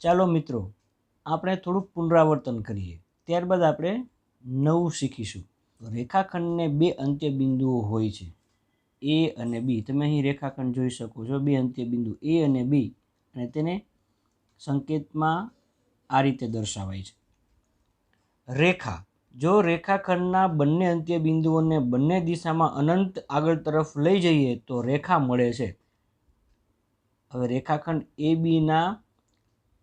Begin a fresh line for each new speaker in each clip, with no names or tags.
ચાલો મિત્રો, આપણે થોડુંક પુનરાવર્તન કરીએ, ત્યારબાદ આપણે નવું શીખીશું. રેખાખંડને બે અંત્ય બિંદુઓ હોય છે, એ અને બી. તમે અહીં રેખાખંડ જોઈ શકો છો, બે અંત્ય બિંદુ એ અને બી, અને તેને સંકેતમાં આ રીતે દર્શાવાય છે. રેખા, જો રેખાખંડના બંને અંત્ય બિંદુઓને બંને દિશામાં અનંત આગળ તરફ લઈ જઈએ તો રેખા મળે છે. હવે રેખાખંડ એ બીના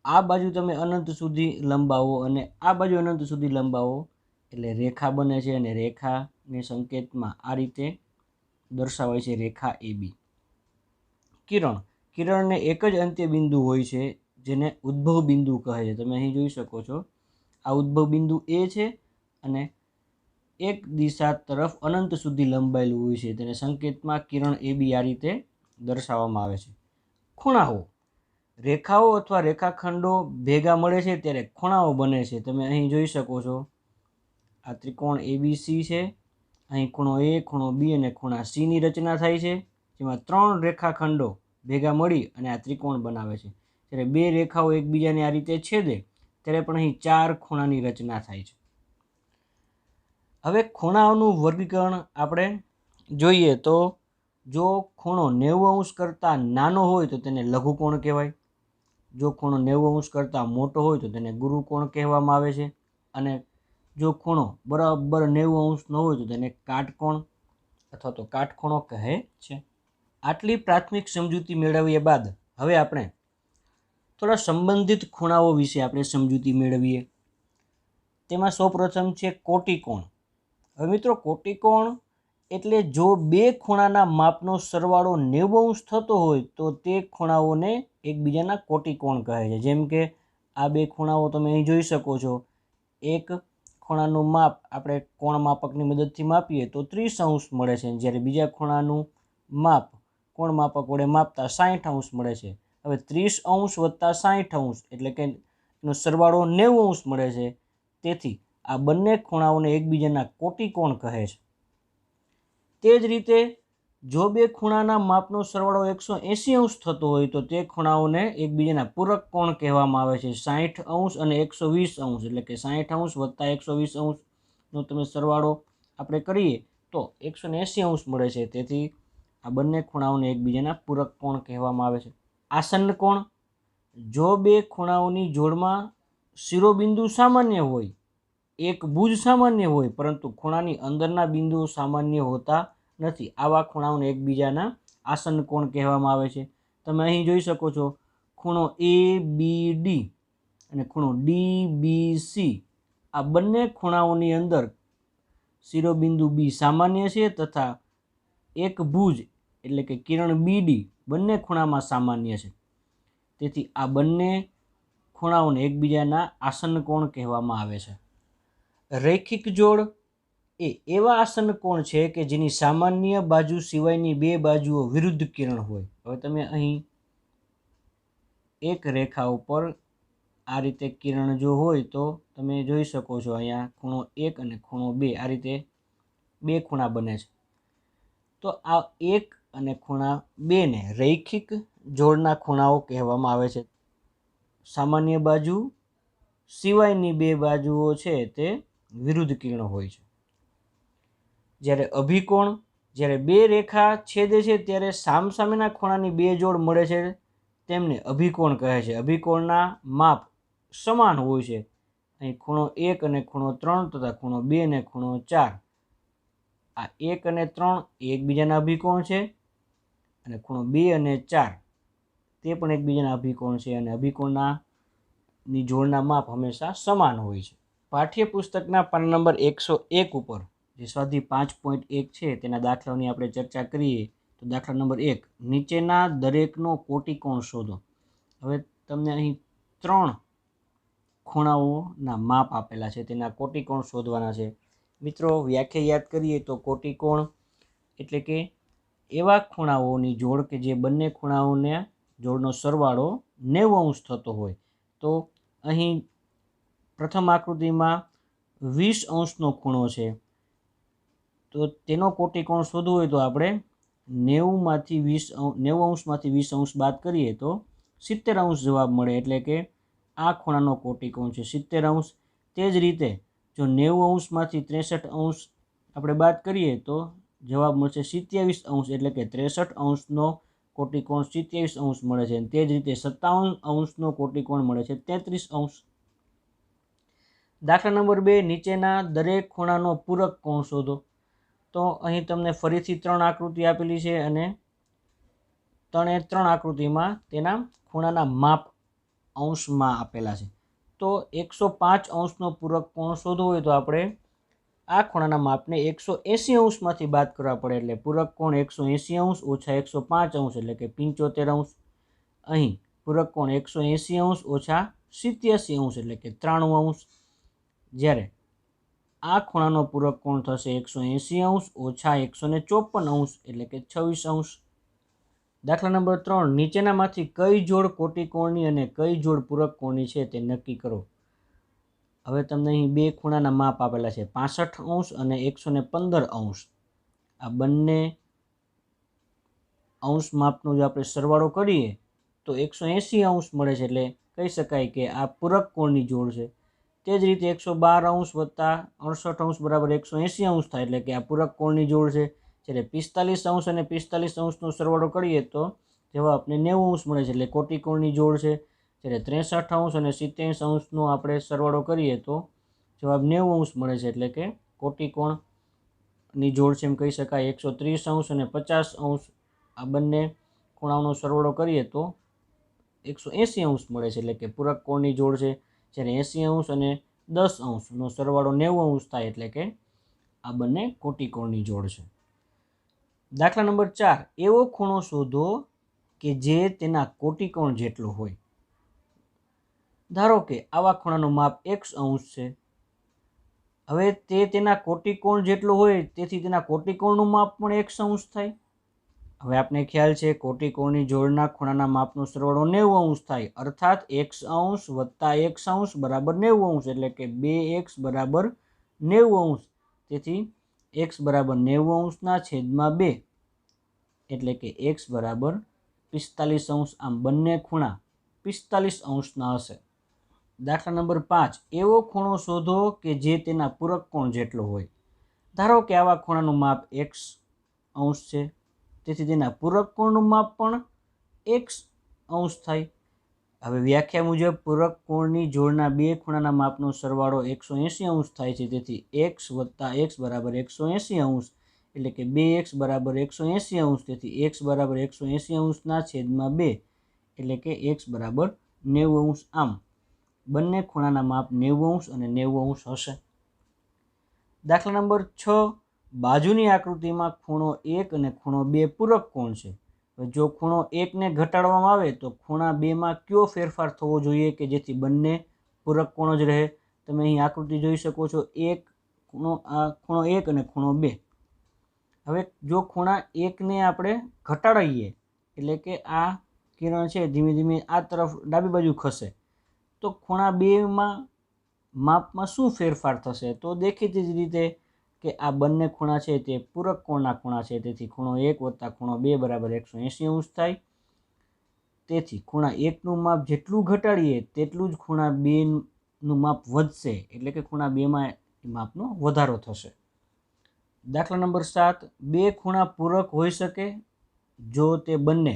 આ બાજુ તમે અનંત સુધી લંબાવો અને આ બાજુ અનંત સુધી લંબાવો એટલે રેખા બને છે, અને રેખાને સંકેતમાં આ રીતે દર્શાવાય છે, રેખા એ બી. કિરણને એક જ અંત્ય બિંદુ હોય છે, જેને ઉદ્ભવ બિંદુ કહે છે. તમે અહીં જોઈ શકો છો, આ ઉદ્ભવ બિંદુ એ છે અને એક દિશા તરફ અનંત સુધી લંબાયેલું હોય છે. તેને સંકેતમાં કિરણ એ બી આ રીતે દર્શાવવામાં આવે છે. ખૂણાઓ, રેખાઓ અથવા રેખાખંડો ભેગા મળે છે ત્યારે ખૂણાઓ બને છે. તમે અહીં જોઈ શકો છો, આ ત્રિકોણ એબીસી છે. અહીં ખૂણો એ, ખૂણો બી અને ખૂણા સીની રચના થાય છે, જેમાં ત્રણ રેખાખંડો ભેગા મળી અને આ ત્રિકોણ બનાવે છે. જ્યારે બે રેખાઓ એકબીજાને આ રીતે છેદે ત્યારે પણ અહીં ચાર ખૂણાની રચના થાય છે. હવે ખૂણાઓનું વર્ગીકરણ આપણે જોઈએ તો, જો ખૂણો 90° કરતાં નાનો હોય તો તેને લઘુકોણ કહેવાય. જો ખૂણો 90° કરતાં મોટો હોય તો તેને ગુરુકોણ કહેવામાં આવે છે. અને જો ખૂણો બરાબર 90° ન હોય તો તેને કાટકોણ અથવા તો કાટખૂણો કહે છે. આટલી પ્રાથમિક સમજૂતી મેળવ્યા બાદ હવે આપણે થોડા સંબંધિત ખૂણાઓ વિશે આપણે સમજૂતી મેળવીએ. તેમાં સૌપ્રથમ છે કોટિકોણ. હવે મિત્રો, કોટિકોણ એટલે જો બે ખૂણાના માપનો સરવાળો 90° થતો હોય તો તે ખૂણાઓને એકબીજાના કોટિકોણ કહે છે. જેમ કે આ બે ખૂણાઓ તમે અહીં જોઈ શકો છો. એક ખૂણાનું માપ આપણે કોણ માપકની મદદથી માપીએ તો 30° મળે છે, જ્યારે બીજા ખૂણાનું માપ કોણ માપક વડે માપતા 60° મળે છે. હવે 30° + 60° એટલે કે એનો સરવાળો 90° મળે છે. તેથી આ બંને ખૂણાઓને એકબીજાના કોટિકોણ કહે છે. તે જ રીતે જો બે ખૂણાના માપનો સરવાળો 180° થતો હોય તો તે ખૂણાઓને એકબીજાના પૂરક કોણ કહેવામાં આવે છે. 60° અને 120° એટલે કે 60° + 120° નો તમે સરવાળો આપણે કરીએ તો 180° મળે છે. તેથી આ બંને ખૂણાઓને એકબીજાના પૂરક કોણ કહેવામાં આવે છે. આસન્ન કોણ, જો બે ખૂણાઓની જોડમાં શિરોબિંદુ સામાન્ય હોય, એક ભુજ સામાન્ય હોય, પરંતુ ખૂણાની અંદરના બિંદુઓ સામાન્ય હોતા નથી, આવા ખૂણાઓને એકબીજાના આસન્ન કોણ કહેવામાં આવે છે. તમે અહીં જોઈ શકો છો, ખૂણો એ બી ડી અને ખૂણો ડી બી સી, આ બંને ખૂણાઓની અંદર શિરોબિંદુ બી સામાન્ય છે તથા એક ભુજ એટલે કે કિરણ બીડી બંને ખૂણામાં સામાન્ય છે. તેથી આ બંને ખૂણાઓને એકબીજાના આસન્ન કોણ કહેવામાં આવે છે. રૈખિક જોડ એ એવા આસન્ન કોણ છે કે જેની સામાન્ય બાજુ સિવાયની બે બાજુઓ વિરુદ્ધ કિરણ હોય. હવે તમે અહીં એક રેખા ઉપર આ રીતે કિરણ જો હોય તો તમે જોઈ શકો છો, અહીંયા ખૂણો 1 અને ખૂણો 2 આ રીતે બે ખૂણા બને છે. તો આ 1 અને ખૂણા 2 ને રૈખિક જોડના ખૂણાઓ કહેવામાં આવે છે. સામાન્ય બાજુ સિવાયની બે બાજુઓ છે તે વિરુદ્ધ કિરણ હોય છે. જ્યારે અભિકોણ, જ્યારે બે રેખા છેદે છે ત્યારે સામસામેના ખૂણાની બે જોડ મળે છે, તેમને અભિકોણ કહે છે. અભિકોણના માપ સમાન હોય છે. અહીં ખૂણો 1 અને ખૂણો 3 તથા ખૂણો 2 અને ખૂણો 4, આ 1 અને 3 એ એકબીજાના અભિકોણ છે, અને ખૂણો 2 અને 4 તે પણ એકબીજાના અભિકોણ છે, અને અભિકોણની જોડના માપ હંમેશા સમાન હોય છે. પાઠ્યપુસ્તકના પાના નંબર 101 ઉપર જે સ્વાધ્યાય 5.1 છે તેના દાખલાઓની આપણે ચર્ચા કરીએ તો દાખલા નંબર 1, નીચેના દરેકનો કોટિકોણ શોધો. હવે તમને અહીં 3 ખૂણાઓના માપ આપેલા છે, તેના કોટિકોણ શોધવાના છે. મિત્રો, વ્યાખ્યા યાદ કરીએ તો કોટિકોણ એટલે કે એવા ખૂણાઓની જોડ કે જે બંને ખૂણાઓને જોડનો સરવાળો 90° થતો હોય. તો અહીં પ્રથમ આકૃતિમાં 20°નો ખૂણો છે, તો તેનો કોટિકોણ શોધવો હોય તો આપણે 90°માંથી 20° બાદ કરીએ તો 70° જવાબ મળે. એટલે કે આ ખૂણાનો કોટિકોણ છે 70 અંશ। તે જ રીતે જો 90 અંશમાંથી 63 અંશ આપણે બાદ કરીએ તો જવાબ મળશે 27 અંશ, એટલે કે 63 અંશનો કોટિકોણ 27 અંશ મળે છે। તે જ રીતે 57 અંશનો કોટિકોણ મળે છે 33 અંશ। દાખલા નંબર 2, નીચેના દરેક ખૂણાનો પૂરક કોણ શોધો। તો અહીં તમને ફરીથી 3 આકૃતિ આપેલી છે અને 3 આકૃતિમાં તેના ખૂણાના માપ અંશમાં આપેલા છે। તો 105 અંશનો પૂરક કોણ શોધવો હોય તો આપણે આ ખૂણાના માપને 180 અંશમાંથી બાદ કરવા પડે, એટલે પૂરક કોણ 180 અંશ ઓછા 105 અંશ એટલે કે 75 અંશ। અહીં પૂરક કોણ 180 અંશ ઓછા 87 અંશ એટલે કે 93 અંશ। જ્યારે આ ખૂણાનો પૂરક કોણ થશે 180 અંશ ઓછા 154 અંશ એટલે કે 26 અંશ। દાખલા નંબર 3, નીચેનામાંથી કઈ જોડ કોટિકોણની અને કઈ જોડ પૂરક કોણની છે તે નક્કી કરો। હવે તમને અહીં બે ખૂણાના માપ આપેલા છે 65 અંશ અને 115 અંશ। આ બંને અંશ માપનો જો આપણે સરવાળો કરીએ તો 180 અંશ મળે છે, એટલે કહી શકાય કે આ પૂરક કોણની જોડ છે। તે જ રીતે 112 અંશ વત્તા 68 અંશ બરાબર 180 અંશ થાય, એટલે કે આ પૂરક કોણની જોડ છે। જ્યારે 45 અંશ અને 45 અંશનો સરવાળો કરીએ તો જવાબ આપણે 90 અંશ મળે છે, એટલે કોટિકોણની જોડ છે। જ્યારે 63 અંશ અને 87 અંશનો આપણે સરવાળો કરીએ તો જવાબ 90 અંશ મળે છે, એટલે કે કોટિકોણની જોડ છે એમ કહી શકાય। 130 અંશ અને 50 અંશ આ બંને ખૂણાઓનો સરવાળો કરીએ તો 180 અંશ મળે છે, એટલે કે પૂરક કોણની જોડ છે। જ્યારે 80 અંશ અને 10 અંશનો સરવાળો 90 અંશ થાય, એટલે કે આ બંને કોટિકોણની જોડ છે। દાખલા નંબર 4, એવો ખૂણો શોધો કે જે તેના કોટિકોણ જેટલો હોય। ધારો કે આવા ખૂણાનું માપ x અંશ છે। હવે તે તેના કોટિકોણ જેટલો હોય તેથી તેના કોટિકોણનું માપ પણ x અંશ થાય। હવે આપણે ખ્યાલ છે કોટિકોણની જોડના ખૂણાના માપનો સરવાળો 90 અંશ થાય, અર્થાત x અંશ વત્તા x અંશ બરાબર 90 અંશ, એટલે કે 2x બરાબર 90 અંશ। તેથી x બરાબર 90 અંશના છેદમાં 2 એટલે કે x બરાબર 45 અંશ। આમ બંને ખૂણા 45 અંશના હશે। દાખલા નંબર 5, એવો ખૂણો શોધો કે જે તેના પૂરક કોણ જેટલો હોય। ધારો કે આવા ખૂણાનું માપ x અંશ છે, તેથી તેના પૂરક કોણનું માપ પણ x અંશ થાય। હવે વ્યાખ્યા મુજબ પૂરક કોણની જોડના બે ખૂણાના માપનો સરવાળો 180 અંશ થાય છે। તેથી x વત્તા x બરાબર 180 અંશ એટલે કે 2x બરાબર 180 અંશ। તેથી x બરાબર 180 અંશના છેદમાં 2 એટલે કે x બરાબર 90 અંશ। આમ બંને ખૂણાના માપ 90 અંશ અને 90 અંશ હશે। દાખલા નંબર 6, બાજુની આકૃતિમાં ખૂણો 1 અને ખૂણો 2 પૂરક કોણ છે। જો ખૂણો 1 ને ઘટાડવામાં આવે તો ખૂણા 2માં કયો ફેરફાર થવો જોઈએ કે જેથી બંને પૂરક કોણ જ રહે। તમે અહીં આકૃતિ જોઈ શકો છો, ખૂણો 1 અને ખૂણો 2। હવે જો ખૂણા 1ને આપણે ઘટાડીએ એટલે કે આ કિરણ છે ધીમે ધીમે આ તરફ ડાબી બાજુ ખસે તો ખૂણા 2માં માપમાં શું ફેરફાર થશે? તો દેખીતી જ રીતે કે આ બંને ખૂણા છે તે પૂરક કોણના ખૂણા છે। તેથી ખૂણો 1 વત્તા ખૂણો 2 બરાબર 180 અંશ થાય। તેથી ખૂણા 1નું માપ જેટલું ઘટાડીએ તેટલું જ ખૂણા 2નું માપ વધશે, એટલે કે ખૂણા 2માં માપનો વધારો થશે। દાખલા નંબર 7, બે ખૂણા પૂરક હોઈ શકે જો તે બંને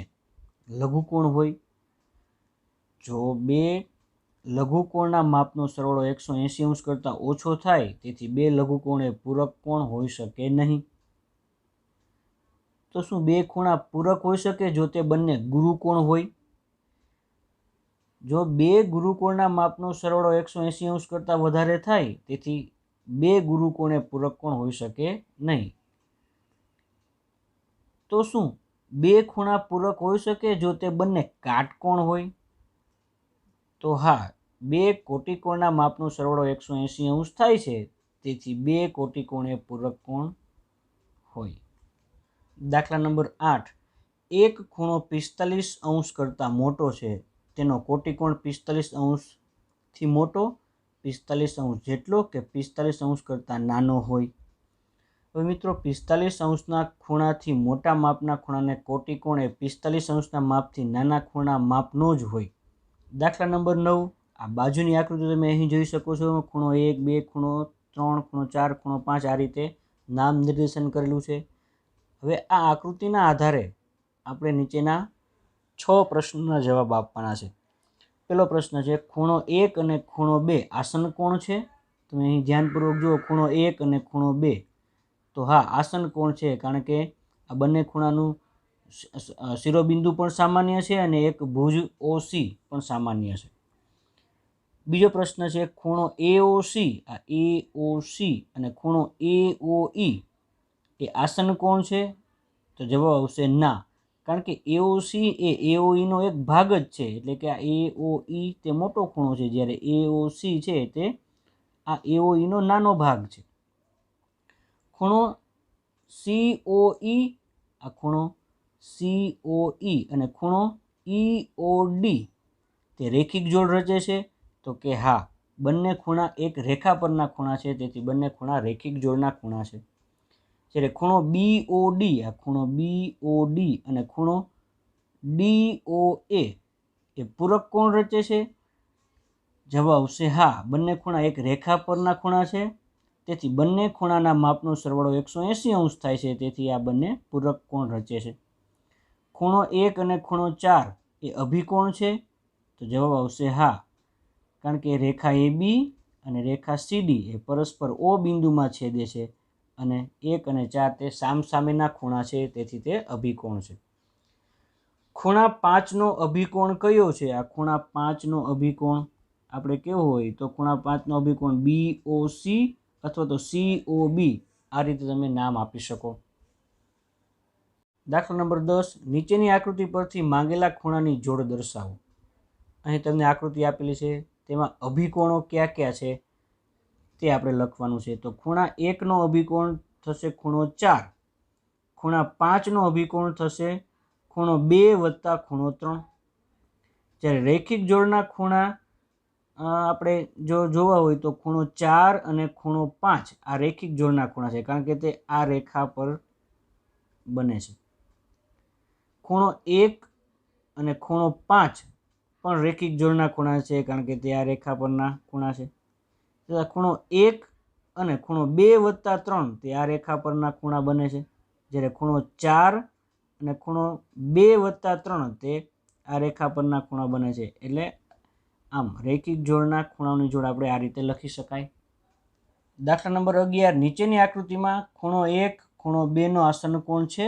લઘુકોણ હોય। જો બે લઘુકોણના માપનો સરવાળો 180 અંશ કરતાં ઓછો થાય તેથી બે લઘુકોણ એ પૂરક કોણ હોઈ શકે નહીં। તો શું બે ખૂણા પૂરક હોઈ શકે જો તે બંને ગુરુકોણ હોય? જો બે ગુરુકોણના માપનો સરવાળો 180 અંશ કરતાં વધારે થાય તેથી બે ગુરુકોણ એ પૂરક કોણ હોઈ શકે નહીં। તો શું બે ખૂણા પૂરક હોઈ શકે જો તે બંને કાટકોણ હોય? તો હા, બે કોટિકોણના માપનો સરવાળો 180 અંશ થાય છે, તેથી બે કોટિકોણ એ પૂરક કોણ હોય। દાખલા નંબર 8, એક ખૂણો 45 અંશ કરતાં મોટો છે, તેનો કોટિકોણ 45 અંશથી મોટો, 45 અંશ જેટલો કે 45 અંશ કરતાં નાનો હોય। હવે મિત્રો 45 અંશના ખૂણાથી મોટા માપના ખૂણાને કોટિકોણ એ 45 અંશના માપથી નાના ખૂણા માપનો જ હોય। દાખલા નંબર 9, આ બાજુની આકૃતિ તમે અહીં જોઈ શકો છો, ખૂણો 1, 2, ખૂણો 3, ખૂણો 4, ખૂણો 5 આ રીતે નામ નિર્દેશન કરેલું છે. હવે આ આકૃતિના આધારે આપણે નીચેના 6 પ્રશ્નોના જવાબ આપવાના છે. પહેલો પ્રશ્ન છે, ખૂણો 1 અને ખૂણો 2 આસન કોણ છે? તમે અહીં ધ્યાનપૂર્વક જુઓ, ખૂણો 1 અને ખૂણો 2, તો હા આસન કોણ છે, કારણ કે આ બંને ખૂણાનું શિરોબિંદુ પણ સામાન્ય છે અને એક ભુજ OC પણ સામાન્ય છે. બીજો પ્રશ્ન છે, ખૂણો AOC, આ AOC અને ખૂણો AOE એ આસન કોણ છે? તો જવાબ આવશે ના, કારણ કે AOC એ AOE નો એક ભાગ જ છે, એટલે કે આ AOE તે મોટો ખૂણો છે, જ્યારે AOC છે તે આ AOE નો નાનો ભાગ છે. ખૂણો COE, આ ખૂણો COE અને ખૂણો EOD તે રેખિક જોડ રચે છે? તો કે હા, બંને ખૂણા એક રેખા પરના ખૂણા છે, તેથી બંને ખૂણા રેખિક જોડના ખૂણા છે. જ્યારે ખૂણો BOD, આ ખૂણો BOD અને ખૂણો DOA એ પૂરક કોણ રચે છે? જવાબ આવશે હા, બંને ખૂણા એક રેખા પરના ખૂણા છે, તેથી બંને ખૂણાના માપનો સરવાળો 180 અંશ થાય છે, તેથી આ બંને પૂરક કોણ રચે છે. ખૂણો 1 અને ખૂણો 4 એ અભિકોણ છે? તો જવાબ આવશે હા, કારણ કે રેખા AB અને રેખા CD એ પરસ્પર O બિંદુમાં છેદે છે અને 1 અને 4 તે સામસામેના ખૂણા છે, તેથી તે અભિકોણ છે. ખૂણા 5નો અભિકોણ કયો છે? આ ખૂણા 5નો અભિકોણ આપણે કેવો હોય? તો ખૂણા 5નો અભિકોણ BOC અથવા તો COB, આ રીતે તમે નામ આપી શકો. દાખલા નંબર 10, નીચેની આકૃતિ પરથી માંગેલા ખૂણાની જોડ દર્શાવો. અહીં તમને આકૃતિ આપેલી છે, તેમાં અભિકોણો કયા કયા છે તે આપણે લખવાનું છે. તો ખૂણા 1નો અભિકોણ થશે ખૂણો 4, ખૂણા 5નો અભિકોણ થશે ખૂણો 2 વત્તા ખૂણો 3. જ્યારે રેખિક જોડના ખૂણા આપણે જો જોવા હોય તો ખૂણો 4 અને ખૂણો 5 આ રેખિક જોડના ખૂણા છે, કારણ કે તે આ રેખા પર બને છે. ખૂણો 1 અને ખૂણો 5 પણ રેખિક જોડના ખૂણા છે, કારણ કે તે આ રેખા પરના ખૂણા છે. ખૂણો 1 અને ખૂણો 2 વત્તા 3 તે આ રેખા પરના ખૂણા બને છે, જ્યારે ખૂણો 4 અને ખૂણો 2 વત્તા 3 તે આ રેખા પરના ખૂણા બને છે. એટલે આમ રેખિક જોડના ખૂણાઓની જોડ આપણે આ રીતે લખી શકાય. દાખલા નંબર 11, નીચેની આકૃતિમાં ખૂણો 1, ખૂણો 2 નો આસન કોણ છે?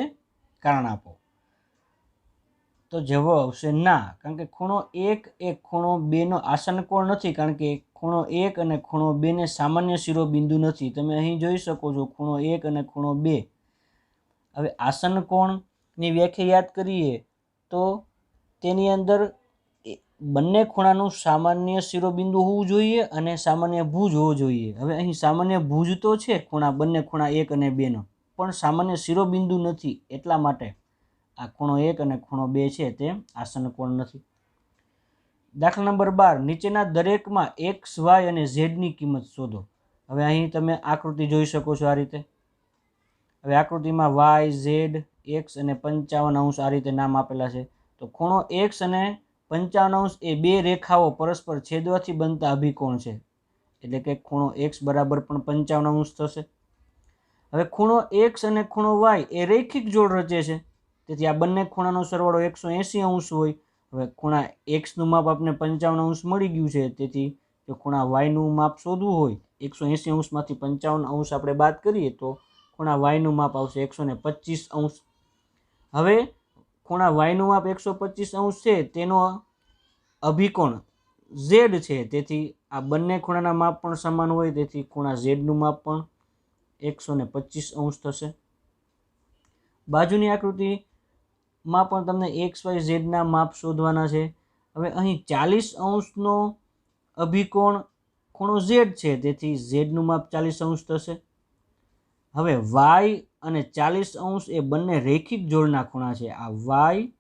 કારણ આપો. તો જવાબ આવશે ના, કારણ કે ખૂણો 1 એ ખૂણો 2 નો આસન કોણ નથી, કારણ કે ખૂણો 1 અને ખૂણો 2 ને સામાન્ય શિરોબિંદુ નથી. તમે અહીં જોઈ શકો છો, ખૂણો 1 અને ખૂણો 2. હવે આસન કોણની વ્યાખ્યા યાદ કરીએ તો તેની અંદર બંને ખૂણાનું સામાન્ય શિરોબિંદુ હોવું જોઈએ અને સામાન્ય ભુજ હોવો જોઈએ. હવે અહીં સામાન્ય ભુજ તો છે ખૂણા, બંને ખૂણા 1 અને 2 નો, પણ સામાન્ય શિરોબિંદુ નથી, એટલા માટે આ ખૂણો 1 અને ખૂણો 2 છે તે આસન કોણ નથી. દાખલા નંબર 12, નીચેના દરેકમાં x, y અને z ની કિંમત શોધો. હવે અહીં તમે આકૃતિ જોઈ શકો છો આ રીતે. હવે આકૃતિમાં y, z, x અને 55 અંશ આ રીતે નામ આપેલા છે. તો ખૂણો x અને 55 અંશ એ બે રેખાઓ પરસ્પર છેદવાથી બનતા અભિકોણ છે, એટલે કે ખૂણો x બરાબર પણ 55 અંશ થશે. હવે ખૂણો x અને ખૂણો y એ રેખિક જોડ રચે છે, તેથી આ બંને ખૂણાનો સરવાળો 180 અંશ હોય. હવે ખૂણા x નું માપ આપણે 55 અંશ મળી ગયું છે, તેથી જો ખૂણા y નું માપ શોધવું હોય, 180 અંશમાંથી 55 અંશ આપણે બાદ કરીએ તો ખૂણા y નું માપ આવશે 125 અંશ. હવે ખૂણા y નું માપ 125 અંશ છે, તેનો અભિકોણ z છે, તેથી આ બંને ખૂણાના માપ પણ સમાન હોય, તેથી ખૂણા z નું માપ પણ 125 અંશ થશે. બાજુની આકૃતિમાં પણ તમને x, y, z ના માપ શોધવાના છે. હવે અહીં 40 અંશનો અભિકોણ ખૂણો z છે, તેથી z નું માપ 40 અંશ થશે. હવે y અને 40 અંશ એ બંને રેખિક જોડના ખૂણા છે. આ y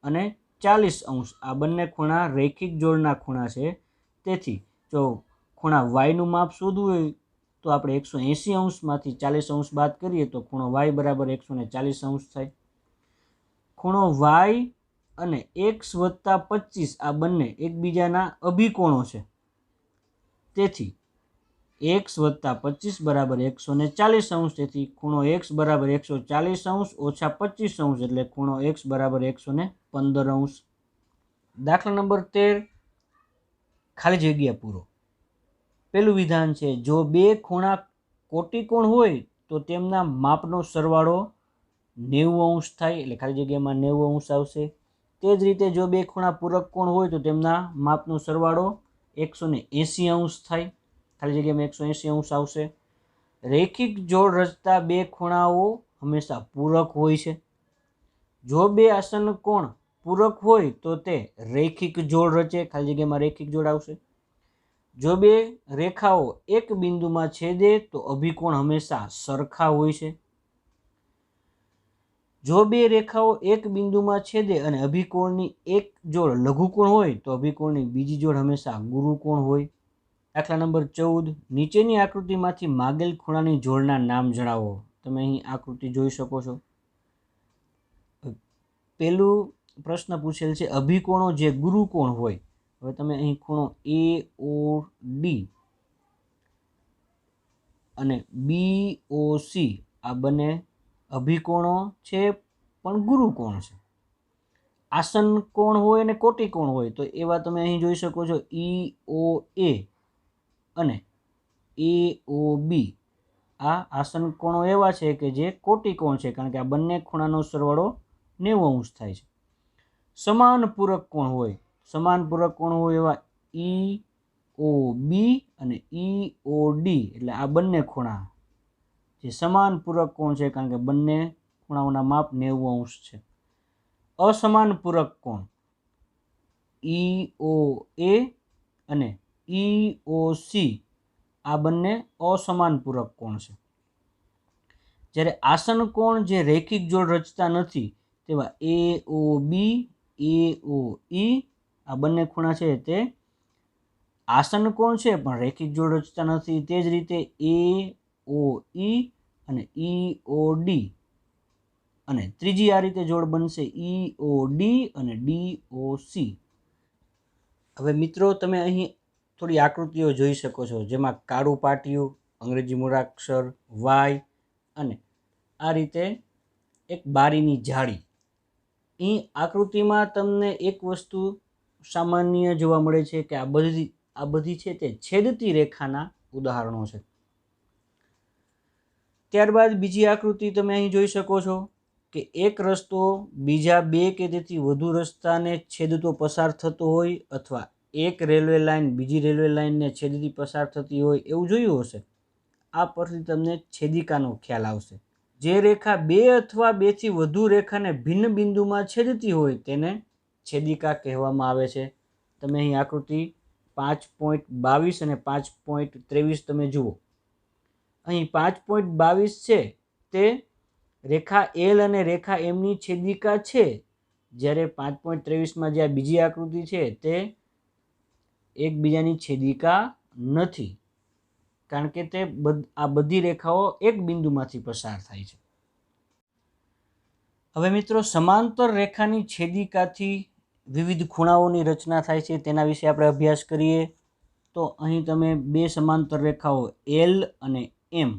અને 40 અંશ આ બંને ખૂણા રેખિક જોડના ખૂણા છે, તેથી જો ખૂણા y નું માપ શોધવું હોય તો આપણે 180 અંશમાંથી 40 અંશ બાદ કરીએ તો ખૂણો y બરાબર 140 અંશ થાય. ખૂણો y અને x વત્તા 25 આ બંને એકબીજાના અભિકોણો છે. તેથી x વત્તા 25 બરાબર 140 તેથી ખૂણો x બરાબર 140 ઓછા 25 એટલે ખૂણો x બરાબર 115. દાખલા નંબર 13 ખાલી જગ્યા પૂરો. પેલું વિધાન છે, જો બે ખૂણા કોટિકોણ હોય તો તેમના માપનો સરવાળો 90° થાય, એટલે ખાલી જગ્યામાં 90° આવશે. તે જ રીતે જો બે ખૂણા પૂરક કોણ હોય તો તેમના માપનો સરવાળો 180° થાય, ખાલી જગ્યામાં 180° આવશે. રૈખિક જોડ રચતા બે ખૂણાઓ હંમેશા પૂરક હોય છે. જો બે આસન્ન કોણ પૂરક હોય તો તે રૈખિક જોડ રચે, ખાલી જગ્યામાં રૈખિક જોડ આવશે. જો બે રેખાઓ એક બિંદુમાં છેદે તો અભિકોણ હંમેશા સરખા હોય છે. જો બે રેખાઓ એક બિંદુમાં છેદે અને અભિકોણની એક જોડ લઘુકોણ હોય તો અભિકોણની બીજી જોડ હંમેશા ગુરુકોણ હોય. દાખલા નંબર 14 નીચેની આકૃતિમાંથી માગેલ ખૂણાની જોડના નામ જણાવો. તમે અહીં આકૃતિ જોઈ શકો છો. પેલું પ્રશ્ન પૂછેલ છે અભિકોણો જે ગુરુકોણ હોય. હવે તમે અહીં ખૂણો AOD અને BOC આ બંને અભિકોણો છે પણ ગુરુકોણ છે. આસન્ન કોણ હોય અને કોટિકોણ હોય તો એવા તમે અહીં જોઈ શકો છો EOA અને AOB. આ આસન્ન કોણો એવા છે કે જે કોટિકોણ છે, કારણ કે આ બંને ખૂણાનો સરવાળો 90° થાય છે. સમાન પૂરક કોણ હોય, સમાન પૂરક કોણ હોય એવા EOB અને EOD, એટલે આ બંને ખૂણા જે સમાન પૂરક કોણ છે, કારણ કે બંને ખૂણાઓના માપ 90° છે. અસમાન પૂરક કોણ EOA અને EOC આ બંને અસમાન પૂરક કોણ છે. જ્યારે આસન્ન કોણ જે રૈખિક જોડ રચતા નથી તેવા AOB AOE આ બંને ખૂણા છે તે આસન્ન કોણ છે પણ રૈખિક જોડ રચતા નથી. તે જ રીતે AOE અને EOD અને ત્રીજી આ રીતે જોડ બનશે EOD અને DOC. હવે મિત્રો તમે અહીં થોડી આકૃતિઓ જોઈ શકો છો, જેમાં કાળું પાટિયું, અંગ્રેજી મૂળાક્ષર Y અને આ રીતે એક બારીની જાળી. અહીં આકૃતિમાં તમને એક વસ્તુ સામાન્ય જોવા મળે છે કે આ બધી છે તે છેદતી રેખાના ઉદાહરણો છે. ત્યારબાદ બીજી આકૃતિ તમે અહીં જોઈ શકો છો કે એક રસ્તો બીજા બે કે તેથી વધુ રસ્તાને છેદતો પસાર થતો હોય અથવા એક રેલવે લાઇન બીજી રેલવે લાઇનને છેદતી પસાર થતી હોય એવું જોયું હશે. આ પરથી તમને છેદિકાનો ખ્યાલ આવશે. જે રેખા બે અથવા બેથી વધુ રેખાને ભિન્ન બિંદુમાં છેદતી હોય તેને છેદિકા કહેવામાં આવે છે. તમે અહીં આકૃતિ 5.22 અને 5.23 તમે જુઓ. અહીં 5.22 છે તે રેખા L અને રેખા Mની છેદિકા છે, જ્યારે 5.23માં જે બીજી આકૃતિ છે તે એકબીજાની છેદિકા નથી, કારણ કે તે આ બધી રેખાઓ એક બિંદુમાંથી પસાર થાય છે. હવે મિત્રો સમાંતર રેખાની છેદિકાથી વિવિધ ખૂણાઓની રચના થાય છે તેના વિશે આપણે અભ્યાસ કરીએ. તો અહીં તમે બે સમાંતર રેખાઓ L અને M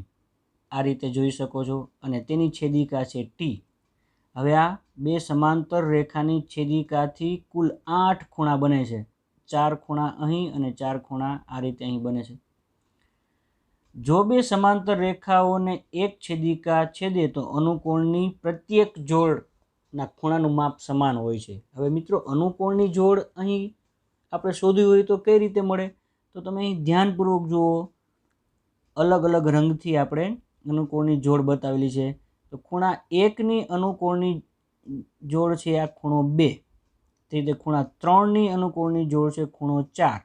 આ રીતે જોઈ શકો છો અને તેની છેદિકા છે T. હવે આ બે સમાંતર રેખાની છેદિકાથી કુલ 8 ખૂણા બને છે. 4 ખૂણા અહીં અને 4 ખૂણા આ રીતે અહીં બને છે. જો બે સમાંતર રેખાઓને એક છેદિકા છેદે તો અનુકોણની પ્રત્યેક જોડના ખૂણાનું માપ સમાન હોય છે. હવે મિત્રો અનુકોણની જોડ અહીં આપણે શોધવી હોય તો કઈ રીતે મળે? તો તમે અહીં ધ્યાનપૂર્વક જુઓ. અલગ અલગ રંગથી આપણે અનુકોણની જોડ બતાવેલી છે. તો ખૂણા 1ની અનુકોણની જોડ છે આ ખૂણો 2. તે રીતે ખૂણા 3ની અનુકોણની જોડ છે ખૂણો 4.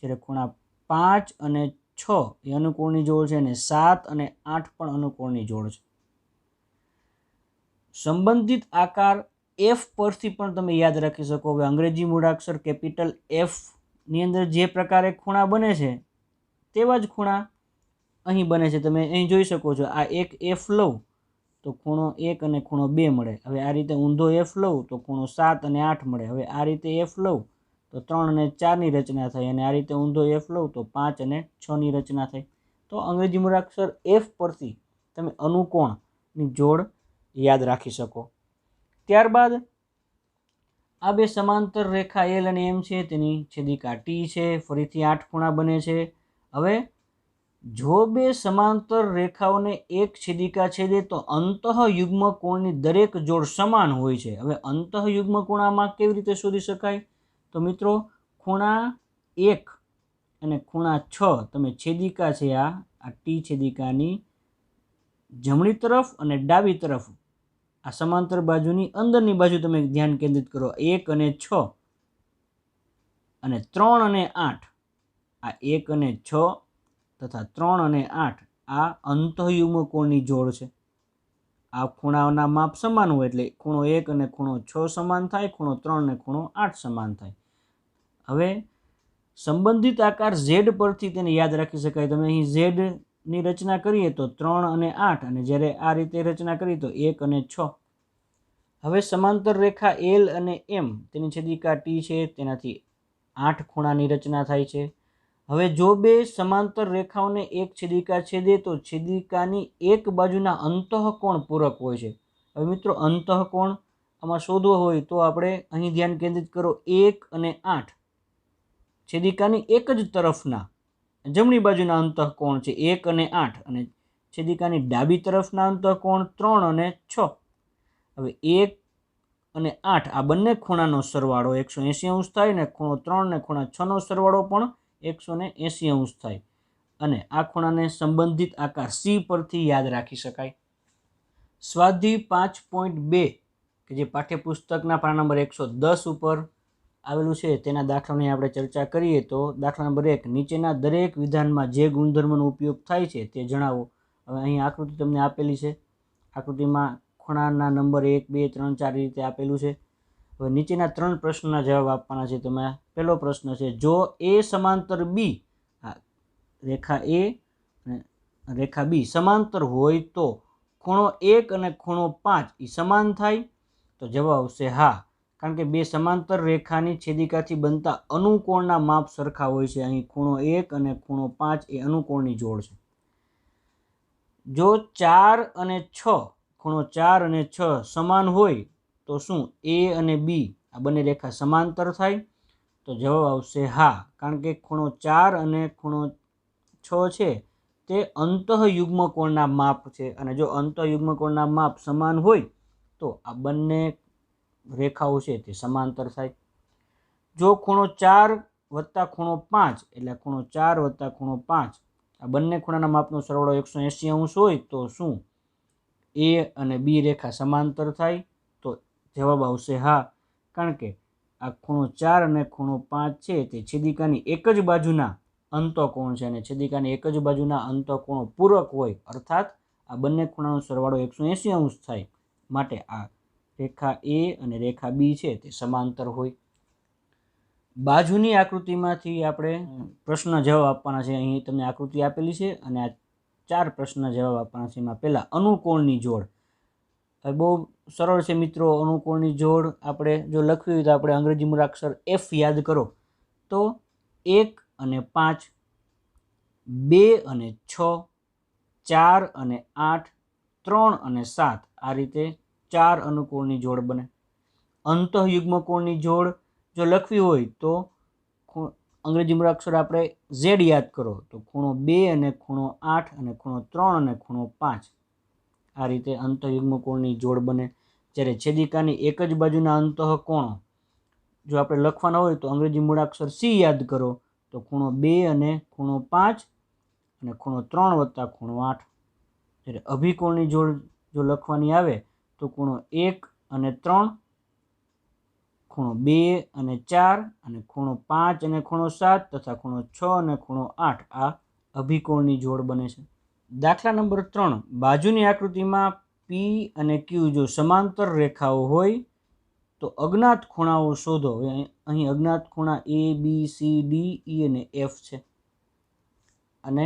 જ્યારે ખૂણા 5 અને 6 એ અનુકોણની જોડ છે અને 7 અને 8 પણ અનુકોણની જોડ છે. સંબંધિત આકાર F પરથી પણ તમે યાદ રાખી શકો. હવે અંગ્રેજી મૂળાક્ષર કેપિટલ F ની અંદર જે પ્રકારે ખૂણા બને છે તેવા જ ખૂણા અહીં બને છે. તમે અહીં જોઈ શકો છો. આ એક F લઉં તો તો ખૂણો 1 અને ખૂણો 2 મળે। હવે આ રીતે ઊંધો એફ લઉં તો ખૂણો 7 અને 8 મળે। હવે આ રીતે એફ લઉં તો 3 અને 4ની રચના થાય, અને આ રીતે ઊંધો એફ લઉં તો 5 અને 6ની રચના થાય। તો અંગ્રેજી મૂળાક્ષર એફ પરથી તમે અનુકોણની જોડ યાદ રાખી શકો। ત્યારબાદ આ બે સમાંતર રેખા એલ અને એમ છે, તેની છેદિકા ટી છે, ફરીથી 8 ખૂણા બને છે। હવે જો બે સમાંતર રેખાઓને એક છેદિકા છેદે તો અંતઃયુગ્મ કોણની દરેક જોડ સમાન હોય છે। હવે અંતઃયુગ્મ કોણમાં કેવી રીતે શોધી શકાય? તો મિત્રો ખૂણા 1 અને ખૂણા 6 તમે છેદિકા છે આ ટી છેદિકાની જમણી તરફ અને ડાબી તરફ આ સમાંતર બાજુની અંદરની બાજુ તમે ધ્યાન કેન્દ્રિત કરો, 1 અને 6 અને 3 અને 8, આ 1 અને 6 તથા 3 અને 8 આ અંતઃયુગ્મ કોણની જોડ છે। આ ખૂણાઓના માપ સમાન હોય એટલે ખૂણો 1 અને ખૂણો 6 સમાન થાય, ખૂણો 3 અને ખૂણો 8 સમાન થાય। હવે સંબંધિત આકાર ઝેડ પરથી તેને યાદ રાખી શકાય। તમે અહીં ઝેડની રચના કરીએ તો 3 અને 8, અને જ્યારે આ રીતે રચના કરીએ તો 1 અને 6। હવે સમાંતર રેખા એલ અને એમ તેની છેદિકા ટી છે, તેનાથી 8 ખૂણાની રચના થાય છે। હવે જો બે સમાંતર રેખાઓને એક છેદિકા છેદે તો છેદિકાની એક બાજુના અંતઃકોણ પૂરક હોય છે। હવે મિત્રો અંતઃકોણ આમાં શોધવો હોય તો આપણે અહીં ધ્યાન કેન્દ્રિત કરો, 1 અને 8 છેદિકાની એક જ તરફના જમણી બાજુના અંતઃકોણ છે 1 અને 8, અને છેદિકાની ડાબી તરફના અંતઃકોણ 3 અને 6। હવે 1 અને 8 આ બંને ખૂણાનો સરવાળો 180 અંશ થાય, ને ખૂણો 3 ને ખૂણા 6નો સરવાળો પણ 180 અંશ થાય, અને આ ખૂણાને સંબંધિત આકાર સી પરથી યાદ રાખી શકાય। સ્વાધ્યાય 5.2 કે જે પાઠ્યપુસ્તકના પાના નંબર 110 ઉપર આવેલું છે તેના દાખલાની આપણે ચર્ચા કરીએ તો દાખલા નંબર 1, નીચેના દરેક વિધાનમાં જે ગુણધર્મનો ઉપયોગ થાય છે તે જણાવો। હવે અહીં આકૃતિ તમને આપેલી છે, આકૃતિમાં ખૂણાના નંબર 1, 2, 3, 4 રીતે આપેલું છે। હવે નીચેના 3 પ્રશ્નોના જવાબ આપવાના છે। તમે પહેલો પ્રશ્ન છે, જો એ સમાંતર બી, રેખા એ અને રેખા બી સમાંતર હોય તો ખૂણો 1 અને ખૂણો 5 એ સમાન થાય? તો જવાબ આવશે હા, કારણ કે બે સમાંતર રેખાની છેદિકાથી બનતા અનુકોણના માપ સરખા હોય છે। અહીં ખૂણો 1 અને ખૂણો 5 એ અનુકોણની જોડ છે। જો 4 અને 6 ખૂણો 4 અને 6 સમાન હોય તો શું એ અને બી આ બંને રેખા સમાંતર થાય? તો જવાબ આવશે હા, કારણ કે ખૂણો 4 અને ખૂણો 6 છે તે અંતઃયુગ્મ કોણના માપ છે, અને જો અંતઃયુગ્મ કોણના માપ સમાન હોય તો આ બંને રેખાઓ છે તે સમાંતર થાય। જો ખૂણો 4 વત્તા ખૂણો 5 એટલે ખૂણો 4 વત્તા ખૂણો 5 આ બંને ખૂણાના માપનો સરવાળો 180 અંશ હોય તો શું એ અને બી રેખા સમાંતર થાય? તો જવાબ આવશે હા, કારણ કે આ ખૂણો 4 અને ખૂણો 5 છે તે છેદિકાની એક જ બાજુના અંતઃકોણ છે, અને છેદિકાની એક જ બાજુના અંતઃકોણો પૂરક હોય, અર્થાત આ બંને ખૂણાનો સરવાળો 180 અંશ થાય, માટે આ રેખા એ અને રેખા બી છે તે સમાંતર હોય। બાજુની આકૃતિમાંથી આપણે પ્રશ્ન જવાબ આપવાના છે। અહીં તમને આકૃતિ આપેલી છે અને આ 4 પ્રશ્ન જવાબ આપવાના છે। એમાં પહેલા અનુકોણની જોડ, હવે બહુ સરળ છે મિત્રો। અનુકોણની જોડ આપણે જો લખવી હોય તો આપણે અંગ્રેજી મૂળાક્ષર એફ યાદ કરો તો 1 અને 5, 2 અને 6, 4 અને 8, 3 અને 7 આ રીતે 4 અનુકોણની જોડ બને। અંતઃયુગ્મ કોણની જોડ જો લખવી હોય તો અંગ્રેજી મૂળાક્ષર આપણે ઝેડ યાદ કરો તો ખૂણો 2 અને ખૂણો 8 અને ખૂણો 3 અને ખૂણો 5 આ રીતે અંતઃયુગ્મ કોણની જોડ બને। જ્યારે છેદિકાની એક જ બાજુના અંતઃકોણો જો આપણે લખવાના હોય તો અંગ્રેજી મૂળાક્ષર સી યાદ કરો તો ખૂણો 2 અને ખૂણો 5 અને ખૂણો 3 વત્તા ખૂણો 8। જ્યારે અભિકોણની જોડ જો લખવાની આવે તો ખૂણો 1 અને 3, ખૂણો 2 અને 4 અને ખૂણો 5 અને ખૂણો 7 તથા ખૂણો 6 અને ખૂણો 8 આ અભિકોણની જોડ બને છે। દાખલા નંબર 3, બાજુની આકૃતિમાં પી અને ક્યુ જો સમાંતર રેખાઓ હોય તો અજ્ઞાત ખૂણાઓ શોધો। અહીં અજ્ઞાત ખૂણા એ, બી, સી, ડી, ઈ અને એફ છે, અને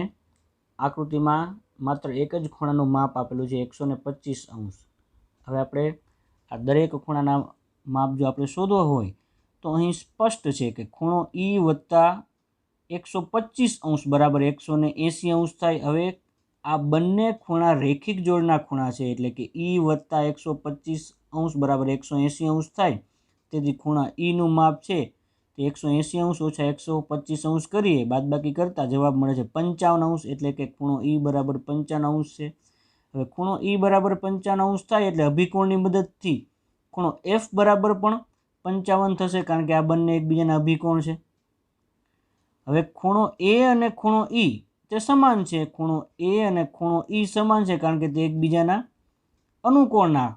આકૃતિમાં માત્ર એક જ ખૂણાનું માપ આપેલું છે 125 અંશ। હવે આપણે આ દરેક ખૂણાના માપ જો આપણે શોધવા હોય તો અહીં સ્પષ્ટ છે કે ખૂણો E વત્તા 125 અંશ બરાબર 180 અંશ થાય। હવે આ બંને ખૂણા રેખિક જોડના ખૂણા છે, એટલે કે E વત્તા 125 અંશ બરાબર 180 અંશ થાય। તેથી ખૂણા ઈનું માપ છે તે 180 અંશ ઓછા 125 અંશ કરીએ, બાદબાકી કરતાં જવાબ મળે છે 55 અંશ, એટલે કે ખૂણો E બરાબર 55 અંશ છે। હવે ખૂણો E બરાબર 55 અંશ થાય એટલે અભિકોણની મદદથી ખૂણો F બરાબર પણ 55 થશે, કારણ કે આ બંને એકબીજાના અભિકોણ છે। હવે ખૂણો A અને ખૂણો E તે સમાન છે। ખૂણો A અને ખૂણો E સમાન છે કારણ કે તે એકબીજાના અનુકોણના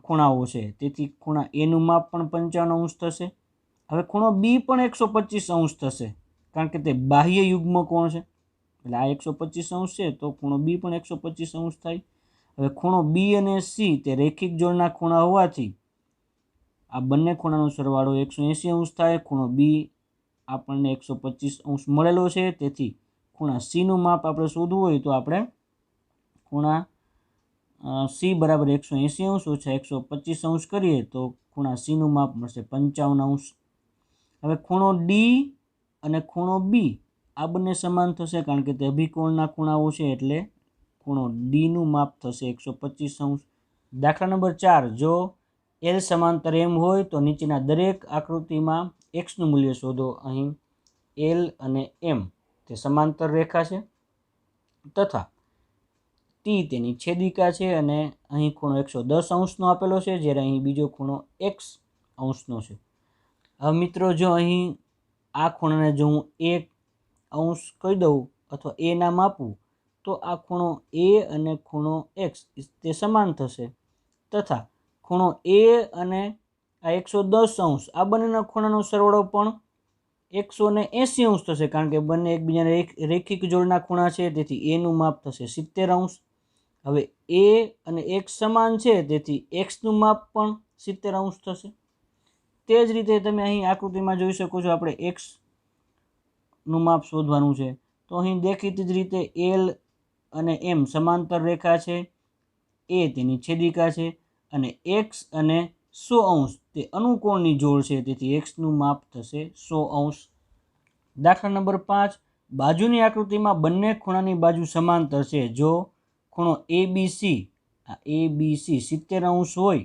ખૂણાઓ છે, તેથી ખૂણા એનું માપ પણ 55 અંશ થશે। હવે ખૂણો B પણ 125 અંશ થશે કારણ કે તે બાહ્ય યુગ્મ કોણ છે, એટલે આ 125 અંશ છે તો ખૂણો B પણ 125 અંશ થાય। હવે ખૂણો B અને C તે રેખિક જોડના ખૂણા હોવાથી આ બંને ખૂણાનો સરવાળો 180 અંશ થાય। ખૂણો B આપણને 125 અંશ મળેલો છે, તેથી ખૂણા Cનું માપ આપણે શોધવું હોય તો આપણે ખૂણા C બરાબર 180 અંશ ઓછા 125 અંશ કરીએ તો ખૂણા Cનું માપ મળશે 55 અંશ। હવે ખૂણો D અને ખૂણો B આ બંને સમાન થશે કારણ કે તે અભિકોણના ખૂણાઓ છે, એટલે ખૂણો Dનું માપ થશે 125 અંશ। દાખલા નંબર 4, જો L સમાંતર M હોય તો નીચેના દરેક આકૃતિમાં Xનું મૂલ્ય શોધો। અહીં L અને M તે સમાંતર રેખા છે તથા T તેની છેદિકા છે, અને અહીં ખૂણો 110 અંશનો આપેલો છે, જ્યારે અહીં બીજો ખૂણો X અંશનો છે। હવે મિત્રો, જો અહીં આ ખૂણાને જો હું 1 અંશ કહી દઉં અથવા A નામ આપું તો આ ખૂણો A અને ખૂણો X તે સમાન થશે તથા ખૂણો A અને આ 110 અંશ આ બંનેના ખૂણાનો સરવાળો પણ 180 અંશ થશે, કારણ કે બંને એકબીજાના રેખિક જોડના ખૂણા છે, તેથી એનું માપ થશે 70 અંશ। હવે A અને X સમાન છે, તેથી Xનું માપ પણ 70 અંશ થશે। તે જ રીતે તમે અહીં આકૃતિમાં જોઈ શકો છો, આપણે Xનું માપ શોધવાનું છે તો અહીં દેખીતી જ રીતે L અને M સમાંતર રેખા છે, A તેની છેદિકા છે અને X અને 100 અંશ તે અનુકોણની જોડ છે, તેથી Xનું માપ થશે 100 અંશ। દાખલા નંબર 5, બાજુની આકૃતિમાં બંને ખૂણાની બાજુ સમાંતર છે। જો ખૂણો ABC 70 અંશ હોય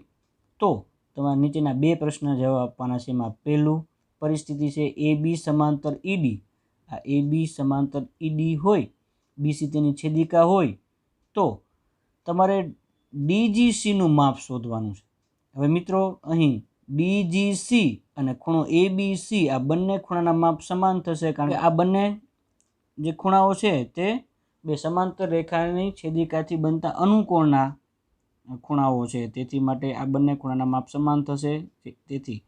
તો તમારે નીચેના બે પ્રશ્નના જવાબ આપવાના છે। એમાં પહેલું પરિસ્થિતિ છે AB સમાંતર ED, આ AB સમાંતર ED હોય, BC તેની છેદિકા હોય તો તમારે DGCનું માપ શોધવાનું છે। હવે મિત્રો, અહીં DGC અને ખૂણો ABC આ બંને ખૂણાના માપ સમાન થશે, કારણ કે આ બંને જે ખૂણાઓ છે તે બે સમાંતર રેખાની છેદિકાથી બનતા અનુકોણના ખૂણાઓ છે, તેથી માટે આ બંને ખૂણાના માપ સમાન થશે, તેથી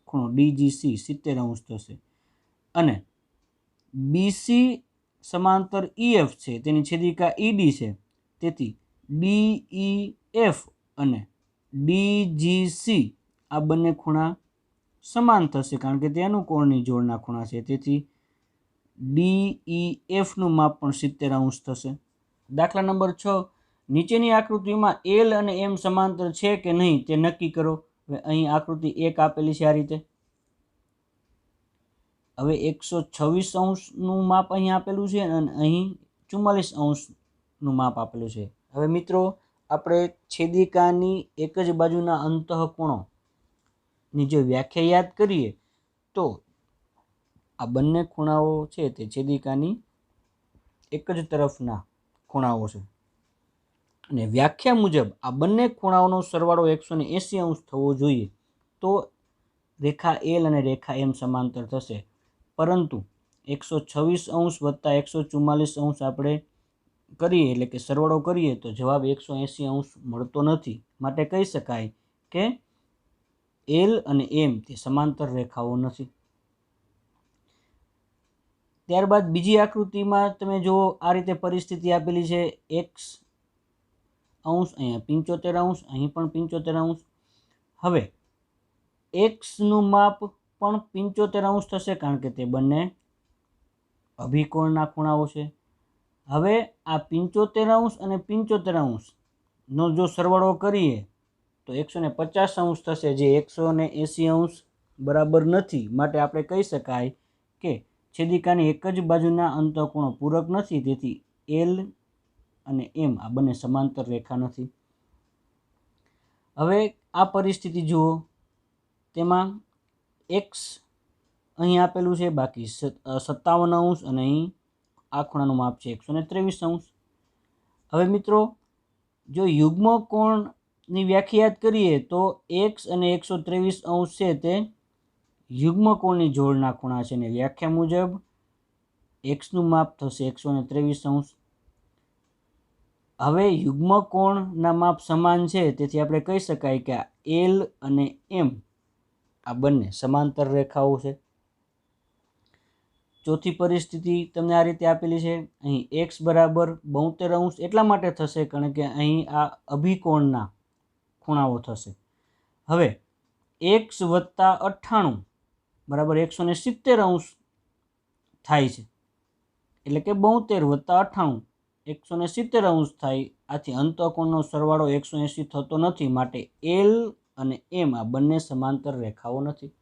ખૂણો DGC 70 અંશ થશે। અને BC સમાંતર EF છે, તેની છેદિકા ED છે, તેથી DEF અને DGC આ બંને ખૂણા સમાન થશે, કારણ કે તે અનુકોણની જોડના ખૂણા છે, તેથી DEFનું માપ પણ 70 અંશ થશે। દાખલા નંબર 6, નીચેની આકૃતિમાં L અને M સમાંતર છે કે નહીં તે નક્કી કરો। હવે અહીં આકૃતિ 1 આપેલી છે આ રીતે। હવે 126 અંશનું માપ અહીં આપેલું છે અને અહીં 44 અંશનું માપ આપેલું છે। હવે મિત્રો, આપણે છેદિકાની એક જ બાજુના અંતઃકોણોની જો વ્યાખ્યા યાદ કરીએ તો આ બંને ખૂણાઓ છે તે છેદિકાની એક જ તરફના ખૂણાઓ છે, અને વ્યાખ્યા મુજબ આ બંને ખૂણાઓનો સરવાળો 180 અંશ થવો જોઈએ તો રેખા L અને રેખા M સમાંતર થશે, પરંતુ 126 અંશ વત્તા 144 અંશ આપણે કરીએ, એટલે કે સરવાળો કરીએ તો જવાબ 180 અંશ મળતો નથી, માટે કહી શકાય કે L અને M તે સમાંતર રેખાઓ નથી। ત્યારબાદ બીજી આકૃતિમાં તમે જો આ રીતે પરિસ્થિતિ આપેલી છે, X અંશ, અહીંયા 75 અંશ, અહીં પણ 75 અંશ। હવે Xનું માપ પણ 75 અંશ થશે, કારણ કે તે બંને અભિકોણના ખૂણાઓ છે। હવે આ 75° અને 75°નો જો સરવાળો કરીએ તો 150° થશે, જે 180° બરાબર નથી. માટે આપણે કહી શકાય કે છેદિકાની એક જ બાજુના અંતઃકોણો પૂરક નથી. તેથી એલ અને એમ આ બંને સમાંતર રેખા નથી. હવે આ પરિસ્થિતિ જુઓ, તેમાં એક્સ અહીં આપેલું છે, બાકી 57° અને અહીં આ ખૂણાનું માપ છે 123°. હવે મિત્રો, જો યુગ્મ કોણની વ્યાખ્યા કરીએ તો એક્સ અને 123° છે તે યુગ્મ કોણની જોડના ખૂણા છે, અને વ્યાખ્યા મુજબ એક્સનું માપ થશે 123°. હવે યુગ્મ કોણના માપ સમાન છે, તેથી આપણે કહી શકાય કે આ એલ અને એમ આ બંને સમાંતર રેખાઓ છે. ચોથી પરિસ્થિતિ તમને આ રીતે આપેલી છે. અહીં એક્સ બરાબર 72° એટલા માટે થશે કારણ કે અહીં આ અભિકોણના ખૂણાઓ થશે. હવે એક્સ વત્તા 98 બરાબર 170° થાય છે, એટલે કે 72 વત્તા 98 170° થાય. આથી અંતઃકોણનો સરવાળો 180 થતો નથી. માટે એલ અને એમ આ બંને સમાંતર રેખાઓ નથી.